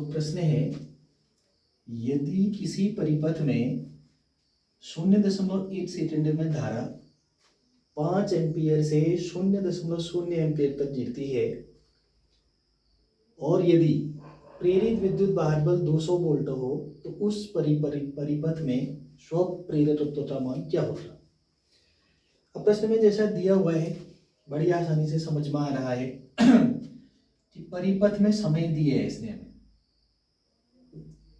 तो प्रश्न है, यदि किसी परिपथ में 0.1 सेकंड में धारा 5 एम्पियर से 0.0 एम्पियर तक गिरती है और यदि प्रेरित विद्युत भार बल 200 वोल्ट हो तो उस परिपथ में स्व प्रेरकत्व का मान क्या होगा। अब प्रश्न में जैसा दिया हुआ है बड़ी आसानी से समझ में आ रहा है कि परिपथ में समय दिए है इसने हमें,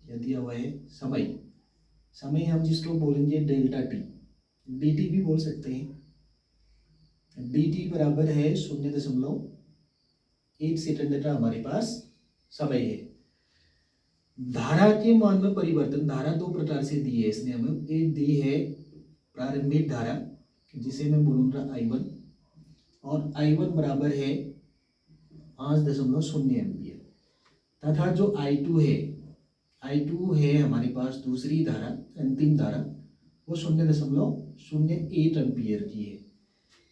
यह दिया हुआ है समय हम जिसको बोलेंगे डेल्टा टी, dt भी बोल सकते हैं। dt बराबर है 0.1 सेकंड का हमारे पास समय है। धारा के मान में परिवर्तन, धारा दो प्रकार से दी है इसने हमें। एक दी है प्रारंभिक धारा जिसे मैं बोलूंगा I1, और I1 बराबर है 5.0 एम्पियर, तथा जो I2 है हमारे पास दूसरी धारा, अंतिम धारा, वो 0.01 एम्पियर की है।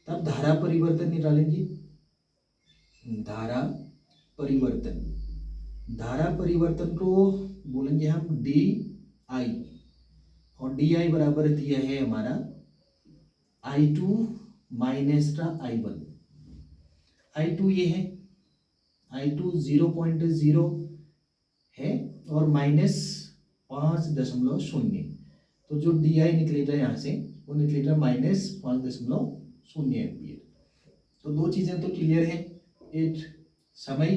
तब धारा परिवर्तन निकालेंगे। धारा परिवर्तन को बोलेंगे हम DI, और DI बराबर दिया है हमारा I2 माइनस का I1। I2 ये है, I2 0.0 है और माइनस 5.0, तो जो DI निकलेगा यहाँ से वो निकलेगा माइनस 5.0 एम्पियर। तो दो चीजें तो क्लियर है, एक समय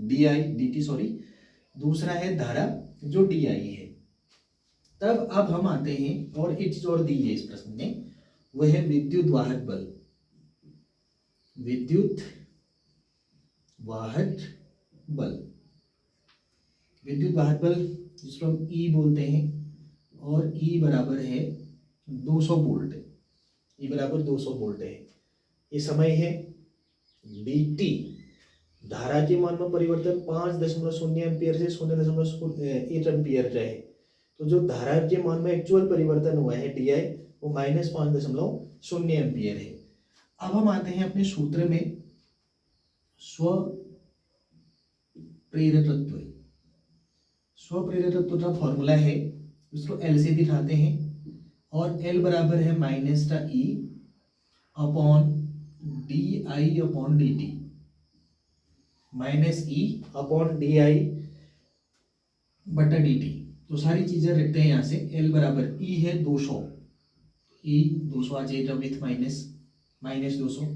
dt, दूसरा है धारा जो DI है। तब अब हम आते हैं, और एक चीज और दी है इस प्रश्न में, वह है विद्युत वाहक बल जिसको हम E बोलते हैं, और E बराबर है 200 वोल्ट। E बराबर 200 वोल्ट है। ये समय है dt, धारा के मान में परिवर्तन 5.0 एम्पियर से 0.1 एम्पियर का है। तो जो धारा के मान में एक्चुअल परिवर्तन हुआ है DI, वो माइनस 5.0 एम्पियर है। अब हम आते हैं अपने सूत्र में, स्व प्रेरकत्व का फॉर्मूला है, उसको L से दिखाते हैं, और L बराबर है माइनस का E upon DI upon dt, minus E upon DI बटा dt। तो सारी चीजें रखते हैं यहाँ से। L बराबर E है 200, E 200 आ जाएगा विथ माइनस 200,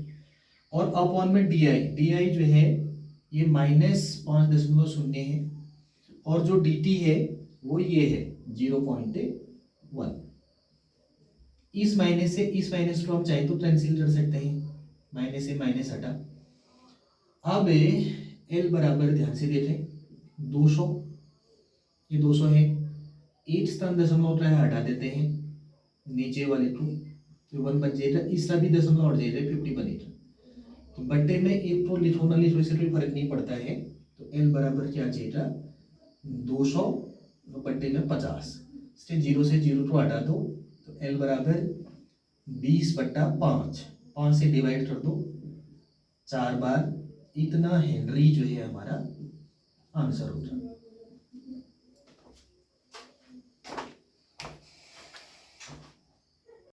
और अपॉन में DI जो है ये माइनस 5.0 है, और जो dt है वो ये है 0.1। इस माइनस को हम चाहे तो कैंसिल कर सकते हैं, माइनस से माइनस हटा। अब L बराबर ध्यान से देखें 200, ये 200 है, एक स्थान दशमलव का हटा देते हैं नीचे वाले को, तो 1 बच जाएगा, इसका भी दशमलव हट जाएगा 50 बनेगा। तो बट्टे में एक तो लिखो ना लिखो इससे कोई फर्क नहीं पड़ता है। तो L बराबर क्या जाएगा 200 बट्टे में 50, इसलिए 0 से 0 को हटा दो, तो L बराबर 20/5, 5 से डिवाइड कर दो 4 बार, इतना हेनरी जो है हमारा आंसर होगा।